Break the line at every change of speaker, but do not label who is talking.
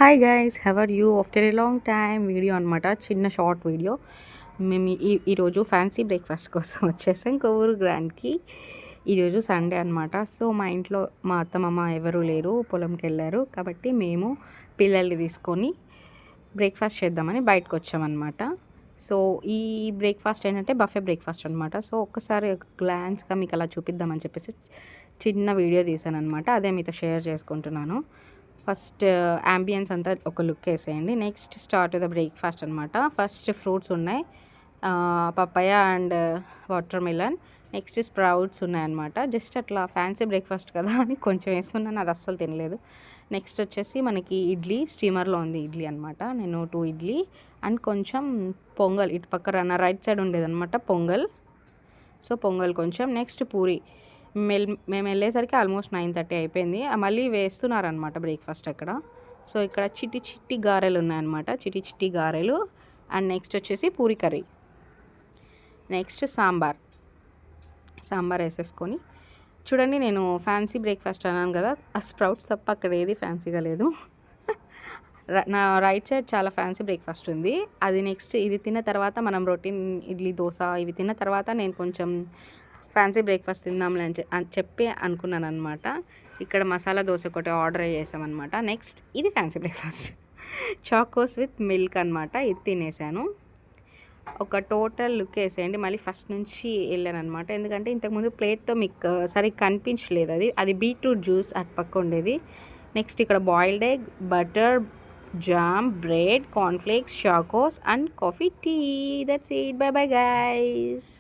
Hi guys, how are you? After a long time video అనమాట. చిన్న short video. మేము ఈరోజు ఫ్యాన్సీ బ్రేక్ఫాస్ట్ కోసం వచ్చేసాం కొవ్వూరు గ్రాండ్కి. ఈరోజు సండే అనమాట. సో మా ఇంట్లో మా అత్తమామ ఎవరు లేరు, పొలంకి వెళ్ళారు. కాబట్టి మేము పిల్లల్ని తీసుకొని బ్రేక్ఫాస్ట్ చేద్దామని బయటకు వచ్చామన్నమాట. సో ఈ బ్రేక్ఫాస్ట్ ఏంటంటే బఫే బ్రేక్ఫాస్ట్ అనమాట. సో ఒక్కసారి గ్లాన్స్గా మీకు అలా చూపిద్దామని చెప్పేసి చిన్న వీడియో తీసాను అనమాట. అదే మీతో షేర్ చేసుకుంటున్నాను. ఫస్ట్ యాంబియన్స్ అంతా ఒక లుక్ వేసేయండి. నెక్స్ట్ స్టార్ట్ ద బ్రేక్ఫాస్ట్ అనమాట. ఫస్ట్ ఫ్రూట్స్ ఉన్నాయి, papaya and watermelon. Next sprouts ఉన్నాయన్నమాట. జస్ట్ అట్లా ఫ్యాన్సీ బ్రేక్ఫాస్ట్ కదా అని కొంచెం వేసుకున్నాను, అది అస్సలు తినలేదు. నెక్స్ట్ వచ్చేసి మనకి ఇడ్లీ, స్టీమర్లో ఉంది ఇడ్లీ అనమాట. నేను 2 ఇడ్లీ అండ్ కొంచెం పొంగల్, ఇటు పక్క నా రైట్ సైడ్ ఉండేదన్నమాట పొంగల్. సో పొంగల్ కొంచెం. నెక్స్ట్ పూరి. మేము వెళ్ళేసరికి ఆల్మోస్ట్ 9:30 అయిపోయింది. మళ్ళీ వేస్తున్నారనమాట బ్రేక్ఫాస్ట్ అక్కడ. సో ఇక్కడ చిట్టి చిట్టి గారెలు ఉన్నాయన్నమాట, చిట్టి చిట్టి గారెలు. అండ్ నెక్స్ట్ వచ్చేసి పూరి కర్రీ. నెక్స్ట్ సాంబార్ వేసేసుకొని చూడండి. నేను ఫ్యాన్సీ బ్రేక్ఫాస్ట్ అన్నాను కదా, ఆ స్ప్రౌట్స్ తప్ప అక్కడ ఏది ఫ్యాన్సీగా లేదు. నా రైట్ సైడ్ చాలా ఫ్యాన్సీ బ్రేక్ఫాస్ట్ ఉంది. అది నెక్స్ట్ ఇది తిన్న తర్వాత మనం రొటీన్ ఇడ్లీ, దోశ ఇవి తిన్న తర్వాత నేను కొంచెం ఫ్యాన్సీ బ్రేక్ఫాస్ట్ తిందాంలే అని చెప్పి అనుకున్నాను అనమాట. ఇక్కడ మసాలా దోశ ఒకటి ఆర్డర్ చేసామన్నమాట. నెక్స్ట్ ఇది fancy breakfast, Chocos with milk అనమాట. ఇది తినేసాను. ఒక టోటల్ లుక్ వేసేయండి. మళ్ళీ ఫస్ట్ నుంచి వెళ్ళాను అనమాట, ఎందుకంటే ఇంతకుముందు ప్లేట్తో మీకు సరిగ్గా కనిపించలేదు. అది బీట్రూట్ జ్యూస్ అటు పక్క ఉండేది. నెక్స్ట్ ఇక్కడ boiled egg, butter, jam, bread, cornflakes, Chocos and coffee, tea. That's it. Bye bye guys.